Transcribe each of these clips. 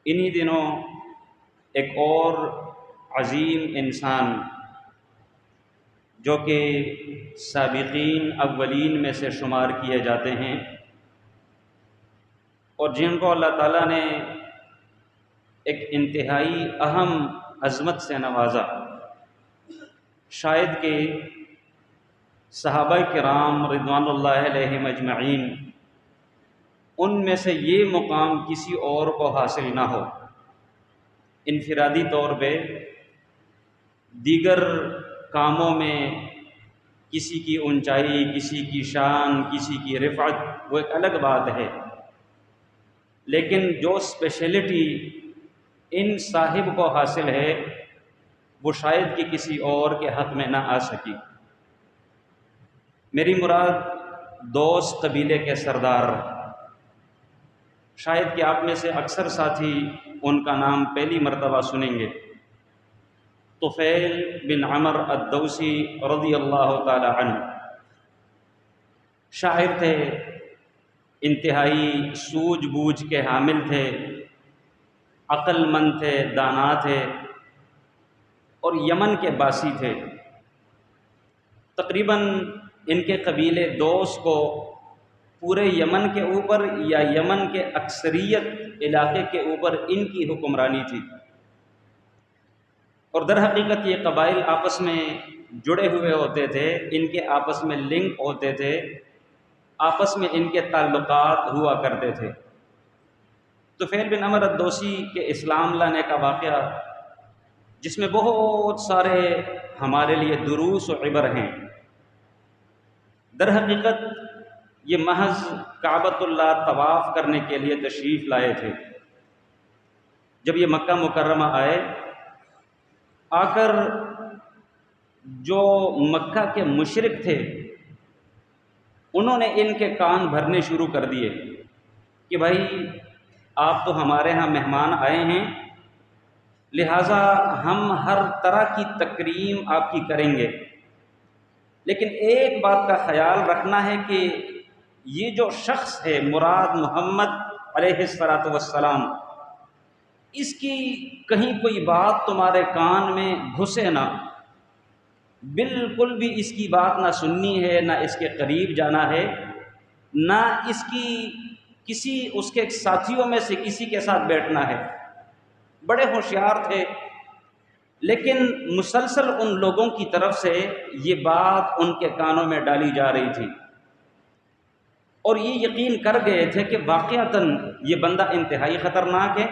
انہی دنوں ایک اور عظیم انسان جو کہ سابقین اولین میں سے شمار کیے جاتے ہیں اور جن کو اللہ تعالیٰ نے ایک انتہائی اہم عظمت سے نوازا، شاید کہ صحابہ کرام رضوان اللہ علیہم اجمعین ان میں سے یہ مقام کسی اور کو حاصل نہ ہو۔ انفرادی طور پہ دیگر کاموں میں کسی کی اونچائی، کسی کی شان، کسی کی رفعت وہ ایک الگ بات ہے، لیکن جو اسپیشلٹی ان صاحب کو حاصل ہے وہ شاید کہ کسی اور کے حق میں نہ آ سکی۔ میری مراد دوس قبیلے کے سردار، شاید کہ آپ میں سے اکثر ساتھی ان کا نام پہلی مرتبہ سنیں گے، طفیل بن عمر الدوسی رضی اللہ تعالی عنہ۔ شاعر تھے، انتہائی سوجھ بوجھ کے حامل تھے، عقل مند تھے، دانا تھے اور یمن کے باسی تھے۔ تقریباً ان کے قبیلے دوس کو پورے یمن کے اوپر یا یمن کے اکثریت علاقے کے اوپر ان کی حکمرانی تھی، اور در حقیقت یہ قبائل آپس میں جڑے ہوئے ہوتے تھے، ان کے آپس میں لنک ہوتے تھے، آپس میں ان کے تعلقات ہوا کرتے تھے۔ طفیل بن عمر الدوسی کے اسلام لانے کا واقعہ جس میں بہت سارے ہمارے لیے دروس و عبر ہیں۔ در حقیقت یہ محض کعبۃ اللہ طواف کرنے کے لیے تشریف لائے تھے۔ جب یہ مکہ مکرمہ آئے، آ کر جو مکہ کے مشرک تھے انہوں نے ان کے کان بھرنے شروع کر دیے کہ بھائی آپ تو ہمارے ہاں مہمان آئے ہیں، لہٰذا ہم ہر طرح کی تکریم آپ کی کریں گے، لیکن ایک بات کا خیال رکھنا ہے کہ یہ جو شخص ہے مراد محمد علیہ الصلوۃ والسلام، اس کی کہیں کوئی بات تمہارے کان میں گھسے نہ، بالکل بھی اس کی بات نہ سننی ہے، نہ اس کے قریب جانا ہے، نہ اس کی کسی اس کے ساتھیوں میں سے کسی کے ساتھ بیٹھنا ہے۔ بڑے ہوشیار تھے، لیکن مسلسل ان لوگوں کی طرف سے یہ بات ان کے کانوں میں ڈالی جا رہی تھی، اور یہ یقین کر گئے تھے کہ واقعتاً یہ بندہ انتہائی خطرناک ہے،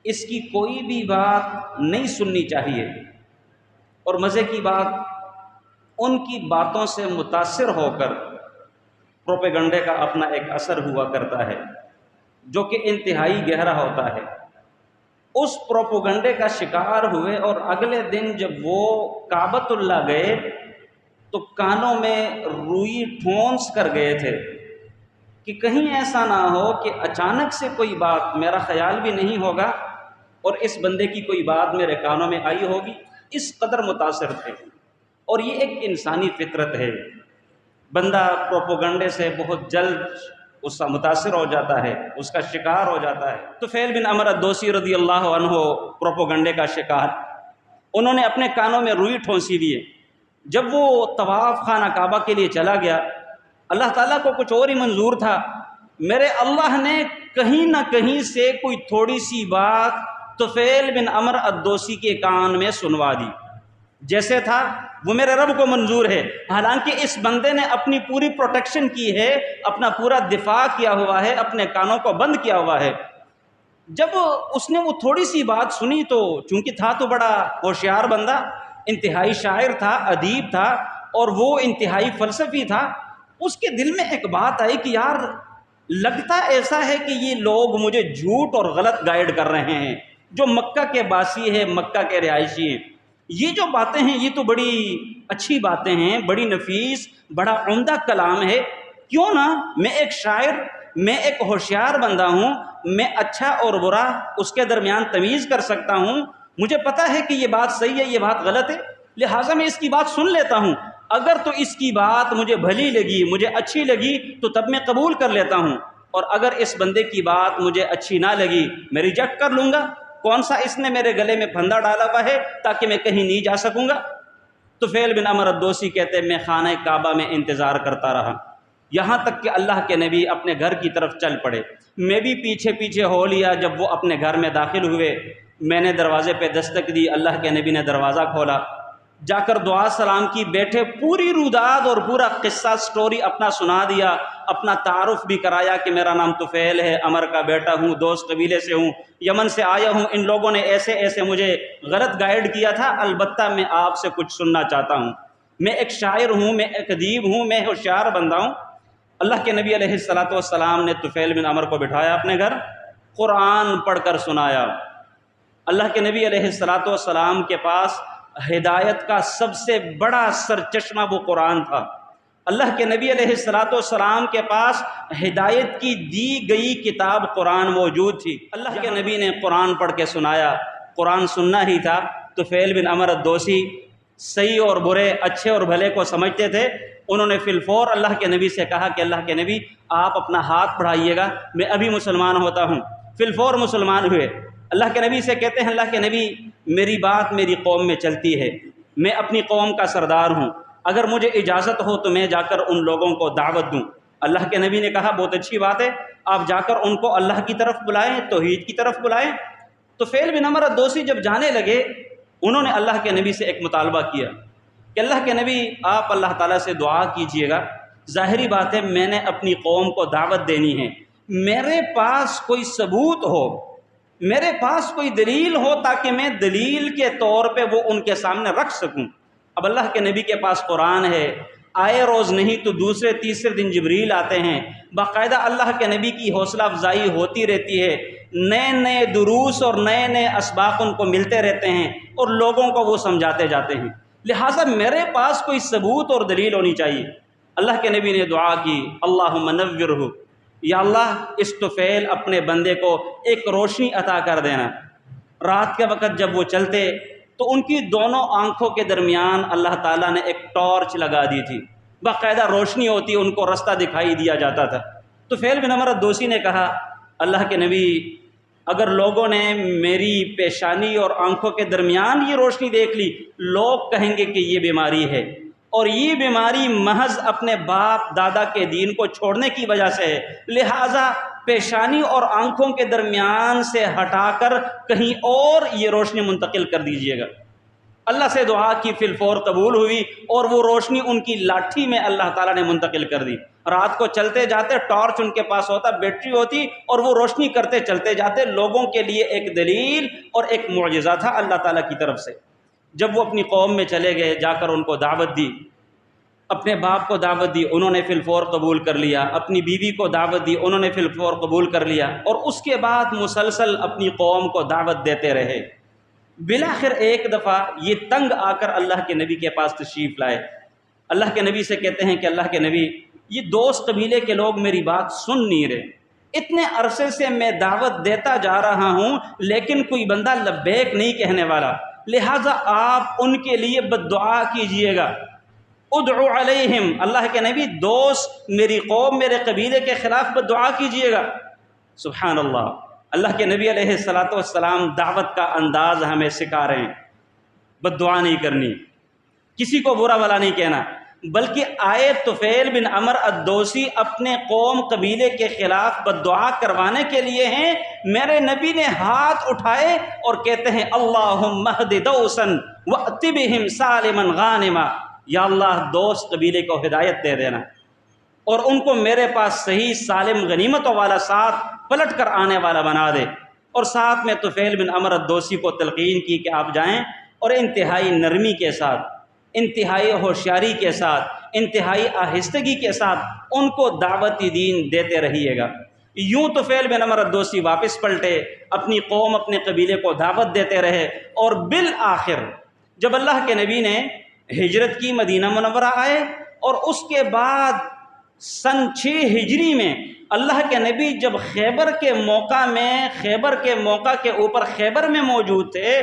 اس کی کوئی بھی بات نہیں سننی چاہیے۔ اور مزے کی بات، ان کی باتوں سے متاثر ہو کر پروپیگنڈے کا اپنا ایک اثر ہوا کرتا ہے جو کہ انتہائی گہرا ہوتا ہے۔ اس پروپیگنڈے کا شکار ہوئے اور اگلے دن جب وہ کعبۃ اللہ گئے تو کانوں میں روئی ٹھونس کر گئے تھے کہ کہیں ایسا نہ ہو کہ اچانک سے کوئی بات، میرا خیال بھی نہیں ہوگا اور اس بندے کی کوئی بات میرے کانوں میں آئی ہوگی، اس قدر متاثر تھے۔ اور یہ ایک انسانی فطرت ہے، بندہ پروپیگنڈے سے بہت جلد اس کا متاثر ہو جاتا ہے، اس کا شکار ہو جاتا ہے۔ طفیل بن عمر الدوسی رضی اللہ عنہ پروپیگنڈے کا شکار، انہوں نے اپنے کانوں میں روئی ٹھونسی دیے۔ جب وہ طواف خانہ کعبہ کے لیے چلا گیا، اللہ تعالیٰ کو کچھ اور ہی منظور تھا، میرے اللہ نے کہیں نہ کہیں سے کوئی تھوڑی سی بات طفیل بن عمر الدوسی کے کان میں سنوا دی۔ جیسے تھا وہ میرے رب کو منظور ہے، حالانکہ اس بندے نے اپنی پوری پروٹیکشن کی ہے، اپنا پورا دفاع کیا ہوا ہے، اپنے کانوں کو بند کیا ہوا ہے۔ جب اس نے وہ تھوڑی سی بات سنی تو چونکہ تھا تو بڑا ہوشیار بندہ، انتہائی شاعر تھا، ادیب تھا اور وہ انتہائی فلسفی تھا، اس کے دل میں ایک بات آئی کہ یار لگتا ایسا ہے کہ یہ لوگ مجھے جھوٹ اور غلط گائیڈ کر رہے ہیں، جو مکہ کے باسی ہے، مکہ کے رہائشی ہیں، یہ جو باتیں ہیں یہ تو بڑی اچھی باتیں ہیں، بڑی نفیس، بڑا عمدہ کلام ہے، کیوں نہ میں ایک شاعر، میں ایک ہوشیار بندہ ہوں، میں اچھا اور برا اس کے درمیان تمیز کر سکتا ہوں، مجھے پتہ ہے کہ یہ بات صحیح ہے، یہ بات غلط ہے، لہٰذا میں اس کی بات سن لیتا ہوں، اگر تو اس کی بات مجھے بھلی لگی، مجھے اچھی لگی تو تب میں قبول کر لیتا ہوں، اور اگر اس بندے کی بات مجھے اچھی نہ لگی میں ریجیکٹ کر لوں گا. کون سا اس نے میرے گلے میں پھندا ڈالا ہوا ہے تاکہ میں کہیں نہیں جا سکوں گا؟ طفیل بن عمرو الدوسی کہتے ہیں میں خانہ کعبہ میں انتظار کرتا رہا یہاں تک کہ اللہ کے نبی اپنے گھر کی طرف چل پڑے. میں بھی پیچھے پیچھے ہو لیا. جب وہ اپنے گھر میں داخل ہوئے میں نے دروازے پہ دستک دی. اللہ کے نبی نے دروازہ کھولا, جا کر دعا سلام کی, بیٹھے پوری روداد اور پورا قصہ سٹوری اپنا سنا دیا, اپنا تعارف بھی کرایا کہ میرا نام طفیل ہے, عمر کا بیٹا ہوں, دوست قبیلے سے ہوں, یمن سے آیا ہوں, ان لوگوں نے ایسے ایسے مجھے غلط گائیڈ کیا تھا, البتہ میں آپ سے کچھ سننا چاہتا ہوں, میں ایک شاعر ہوں, میں ایک ادیب ہوں, میں ہوشیار بندہ ہوں. اللہ کے نبی علیہ الصلوۃ والسلام نے طفیل بن عمرو کو بٹھایا اپنے گھر, قرآن پڑھ کر سنایا. اللہ کے نبی علیہ الصلوۃ والسلام کے پاس ہدایت کا سب سے بڑا سرچشمہ وہ قرآن تھا. اللہ کے نبی علیہ الصلوۃ والسلام کے پاس ہدایت کی دی گئی کتاب قرآن موجود تھی. اللہ کے نبی نے قرآن پڑھ کے سنایا. قرآن سننا ہی تھا. طفیل بن عمرو الدوسی صحیح اور برے, اچھے اور بھلے کو سمجھتے تھے. انہوں نے فی الفور اللہ کے نبی سے کہا کہ اللہ کے نبی آپ اپنا ہاتھ بڑھائیے گا, میں ابھی مسلمان ہوتا ہوں. فی الفور مسلمان ہوئے. اللہ کے نبی سے کہتے ہیں اللہ کے نبی میری بات میری قوم میں چلتی ہے, میں اپنی قوم کا سردار ہوں, اگر مجھے اجازت ہو تو میں جا کر ان لوگوں کو دعوت دوں. اللہ کے نبی نے کہا بہت اچھی بات ہے, آپ جا کر ان کو اللہ کی طرف بلائیں, توحید کی طرف بلائیں. طفیل بن عمرو الدوسی جب جانے لگے انہوں نے اللہ کے نبی سے ایک مطالبہ کیا کہ اللہ کے نبی آپ اللہ تعالیٰ سے دعا کیجئے گا. ظاہری بات ہے میں نے اپنی قوم کو دعوت دینی ہے, میرے پاس کوئی ثبوت ہو, میرے پاس کوئی دلیل ہو تاکہ میں دلیل کے طور پہ وہ ان کے سامنے رکھ سکوں. اب اللہ کے نبی کے پاس قرآن ہے, آئے روز نہیں تو دوسرے تیسرے دن جبریل آتے ہیں, باقاعدہ اللہ کے نبی کی حوصلہ افزائی ہوتی رہتی ہے, نئے نئے دروس اور نئے نئے اسباق ان کو ملتے رہتے ہیں اور لوگوں کو وہ سمجھاتے جاتے ہیں. لہٰذا میرے پاس کوئی ثبوت اور دلیل ہونی چاہیے. اللہ کے نبی نے دعا کی اللہم نورہ, یا اللہ اس طفیل اپنے بندے کو ایک روشنی عطا کر دینا. رات کے وقت جب وہ چلتے تو ان کی دونوں آنکھوں کے درمیان اللہ تعالیٰ نے ایک ٹارچ لگا دی تھی, باقاعدہ روشنی ہوتی, ان کو رستہ دکھائی دیا جاتا تھا. طفیل بن عمرو الدوسی نے کہا اللہ کے نبی اگر لوگوں نے میری پیشانی اور آنکھوں کے درمیان یہ روشنی دیکھ لی, لوگ کہیں گے کہ یہ بیماری ہے, اور یہ بیماری محض اپنے باپ دادا کے دین کو چھوڑنے کی وجہ سے ہے, لہٰذا پیشانی اور آنکھوں کے درمیان سے ہٹا کر کہیں اور یہ روشنی منتقل کر دیجیے گا. اللہ سے دعا کی, فی الفور قبول ہوئی, اور وہ روشنی ان کی لاٹھی میں اللہ تعالیٰ نے منتقل کر دی. رات کو چلتے جاتے ٹارچ ان کے پاس ہوتا, بیٹری ہوتی, اور وہ روشنی کرتے چلتے جاتے. لوگوں کے لیے ایک دلیل اور ایک معجزہ تھا اللہ تعالیٰ کی طرف سے. جب وہ اپنی قوم میں چلے گئے, جا کر ان کو دعوت دی, اپنے باپ کو دعوت دی, انہوں نے فی الفور قبول کر لیا. اپنی بیوی کو دعوت دی, انہوں نے فی الفور قبول کر لیا. اور اس کے بعد مسلسل اپنی قوم کو دعوت دیتے رہے. بالآخر ایک دفعہ یہ تنگ آ کر اللہ کے نبی کے پاس تشریف لائے. اللہ کے نبی سے کہتے ہیں کہ اللہ کے نبی یہ دوست قبیلے کے لوگ میری بات سن نہیں رہے, اتنے عرصے سے میں دعوت دیتا جا رہا ہوں لیکن کوئی بندہ لبیک نہیں کہنے والا, لہٰذا آپ ان کے لیے بددعا کیجئے گا. ادعو علیہم, اللہ کے نبی دوست میری قوم میرے قبیلے کے خلاف بددعا کیجئے گا. سبحان اللہ, اللہ کے نبی علیہ الصلوۃ والسلام دعوت کا انداز ہمیں سکھا رہے ہیں. بددعا نہیں کرنی, کسی کو برا بھلا نہیں کہنا, بلکہ آئے طفیل بن عمرو الدوسی اپنے قوم قبیلے کے خلاف بددعا کروانے کے لیے ہیں. میرے نبی نے ہاتھ اٹھائے اور کہتے ہیں اللہم اہد دوسا وأت بہم سالما غانما, یا اللہ دوست قبیلے کو ہدایت دے دینا اور ان کو میرے پاس صحیح سالم غنیمتوں والا ساتھ پلٹ کر آنے والا بنا دے. اور ساتھ میں طفیل بن عمرو الدوسی کو تلقین کی کہ آپ جائیں اور انتہائی نرمی کے ساتھ, انتہائی ہوشیاری کے ساتھ, انتہائی آہستگی کے ساتھ ان کو دعوتی دین دیتے رہیے گا. یوں طفیل بن عمرو الدوسی واپس پلٹے, اپنی قوم اپنے قبیلے کو دعوت دیتے رہے. اور بالآخر جب اللہ کے نبی نے ہجرت کی, مدینہ منورہ آئے, اور اس کے بعد سن 6 ہجری میں اللہ کے نبی جب خیبر کے موقع کے اوپر خیبر میں موجود تھے,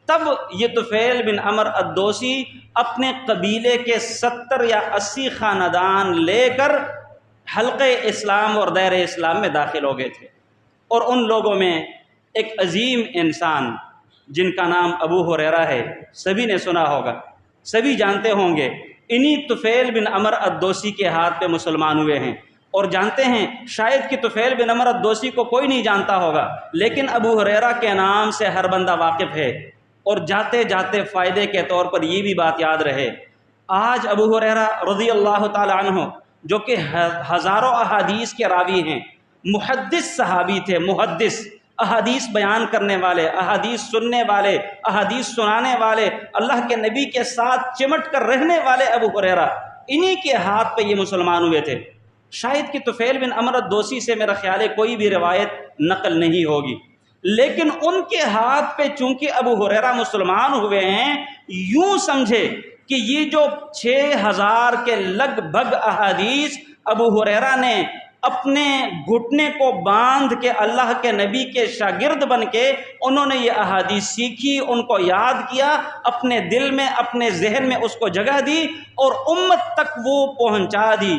تب یہ طفیل بن عمرو الدوسی اپنے قبیلے کے 70 یا 80 خاندان لے کر حلقہ اسلام اور دائرہ اسلام میں داخل ہو گئے تھے، اور ان لوگوں میں ایک عظیم انسان جن کا نام ابو ہریرہ ہے، سبھی نے سنا ہوگا، سبھی جانتے ہوں گے، انہی طفیل بن عمر الدوسی کے ہاتھ پہ مسلمان ہوئے ہیں۔ اور جانتے ہیں شاید کہ طفیل بن عمر الدوسی کو کوئی نہیں جانتا ہوگا، لیکن ابو ہریرہ کے نام سے ہر بندہ واقف ہے۔ اور جاتے جاتے فائدے کے طور پر یہ بھی بات یاد رہے، آج ابو ہریرہ رضی اللہ تعالی عنہ جو کہ ہزاروں احادیث کے راوی ہیں، محدث صحابی تھے، محدث، احادیث بیان کرنے والے، احادیث سننے والے، احادیث سنانے والے، اللہ کے نبی کے ساتھ چمٹ کر رہنے والے ابو ہریرہ، انہی کے ہاتھ پہ یہ مسلمان ہوئے تھے۔ شاید کہ طفیل بن عمر الدوسی سے میرا خیال ہے کوئی بھی روایت نقل نہیں ہوگی، لیکن ان کے ہاتھ پہ چونکہ ابو ہریرہ مسلمان ہوئے ہیں، یوں سمجھے کہ یہ جو 6000 کے لگ بھگ احادیث ابو ہریرہ نے اپنے گھٹنے کو باندھ کے اللہ کے نبی کے شاگرد بن کے انہوں نے یہ احادیث سیکھی، ان کو یاد کیا، اپنے دل میں اپنے ذہن میں اس کو جگہ دی اور امت تک وہ پہنچا دی۔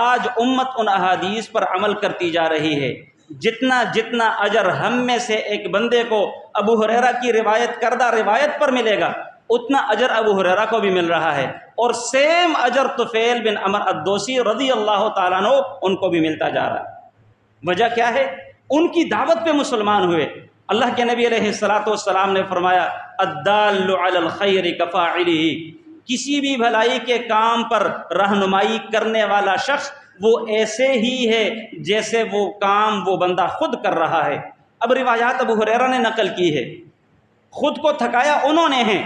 آج امت ان احادیث پر عمل کرتی جا رہی ہے۔ جتنا جتنا اجر ہم میں سے ایک بندے کو ابو ہریرہ کی روایت کردہ روایت پر ملے گا، اتنا اجر ابو ہریرہ کو بھی مل رہا ہے، اور سیم اجر طفیل بن عمر الدوسی رضی اللہ تعالیٰ عنہ ان کو بھی ملتا جا رہا ہے۔ وجہ کیا ہے؟ ان کی دعوت پہ مسلمان ہوئے۔ اللہ کے نبی علیہ السلام نے فرمایا الدال علی الخیر کفاعلہ، کسی بھی بھلائی کے کام پر رہنمائی کرنے والا شخص وہ ایسے ہی ہے جیسے وہ کام وہ بندہ خود کر رہا ہے۔ اب روایات ابو ہریرہ نے نقل کی ہے، خود کو تھکایا انہوں نے ہیں،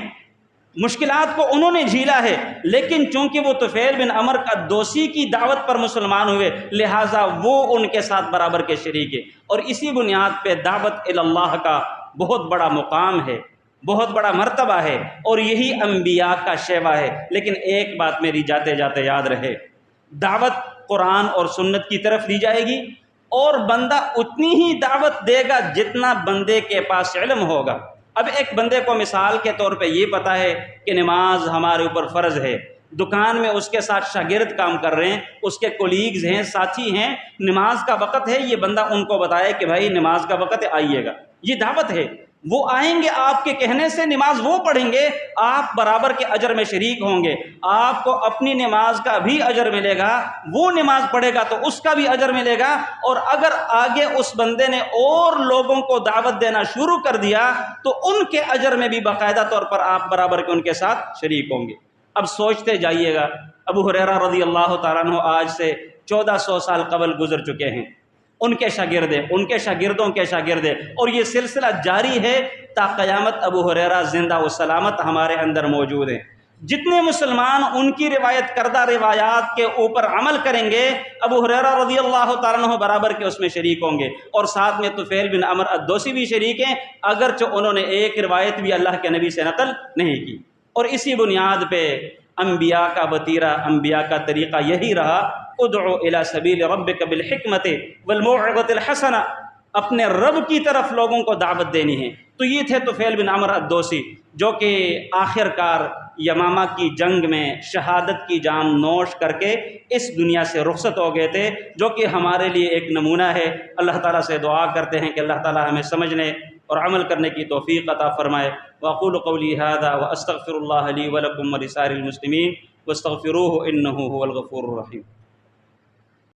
مشکلات کو انہوں نے جھیلا ہے، لیکن چونکہ وہ طفیل بن عمر الدوسی کی دعوت پر مسلمان ہوئے، لہٰذا وہ ان کے ساتھ برابر کے شریک ہے۔ اور اسی بنیاد پہ دعوت اللہ کا بہت بڑا مقام ہے، بہت بڑا مرتبہ ہے، اور یہی انبیاء کا شیوا ہے۔ لیکن ایک بات میری جاتے جاتے یاد رہے، دعوت قرآن اور سنت کی طرف دی جائے گی، اور بندہ اتنی ہی دعوت دے گا جتنا بندے کے پاس علم ہوگا۔ اب ایک بندے کو مثال کے طور پہ یہ پتہ ہے کہ نماز ہمارے اوپر فرض ہے، دکان میں اس کے ساتھ شاگرد کام کر رہے ہیں، اس کے کولیگز ہیں، ساتھی ہیں، نماز کا وقت ہے، یہ بندہ ان کو بتائے کہ بھائی نماز کا وقت ہے، آئیے گا، یہ دعوت ہے۔ وہ آئیں گے، آپ کے کہنے سے نماز وہ پڑھیں گے، آپ برابر کے اجر میں شریک ہوں گے، آپ کو اپنی نماز کا بھی اجر ملے گا، وہ نماز پڑھے گا تو اس کا بھی اجر ملے گا، اور اگر آگے اس بندے نے اور لوگوں کو دعوت دینا شروع کر دیا تو ان کے اجر میں بھی باقاعدہ طور پر آپ برابر کے ان کے ساتھ شریک ہوں گے۔ اب سوچتے جائیے گا، ابو ہریرہ رضی اللہ تعالیٰ عنہ آج سے 1400 سال قبل گزر چکے ہیں، ان کے شاگرد ہیں، ان کے شاگردوں کے شاگرد ہیں، اور یہ سلسلہ جاری ہے تا قیامت ابو ہریرہ زندہ و سلامت ہمارے اندر موجود ہیں۔ جتنے مسلمان ان کی روایت کردہ روایات کے اوپر عمل کریں گے، ابو ہریرہ رضی اللہ تعالیٰ عنہ برابر کے اس میں شریک ہوں گے، اور ساتھ میں طفیل بن عمر الدوسی بھی شریک ہیں، اگرچہ انہوں نے ایک روایت بھی اللہ کے نبی سے نقل نہیں کی۔ اور اسی بنیاد پہ انبیاء کا وتیرہ، انبیاء کا طریقہ یہی رہا، ادعو الی سبیل ربک بالحکمت والموعظۃ الحسنہ، اپنے رب کی طرف لوگوں کو دعوت دینی ہے۔ تو یہ تھے طفیل بن عمر الدوسی، جو کہ آخر کار یمامہ کی جنگ میں شہادت کی جام نوش کر کے اس دنیا سے رخصت ہو گئے تھے، جو کہ ہمارے لیے ایک نمونہ ہے۔ اللہ تعالیٰ سے دعا کرتے ہیں کہ اللہ تعالیٰ ہمیں سمجھنے اور عمل کرنے کی توفیق عطا فرمائے۔ واقول قولی ھذا واستغفر اللہ لی ولکم ولسائر المسلمین واستغفروہ انہ ھو الغفور الرحیم۔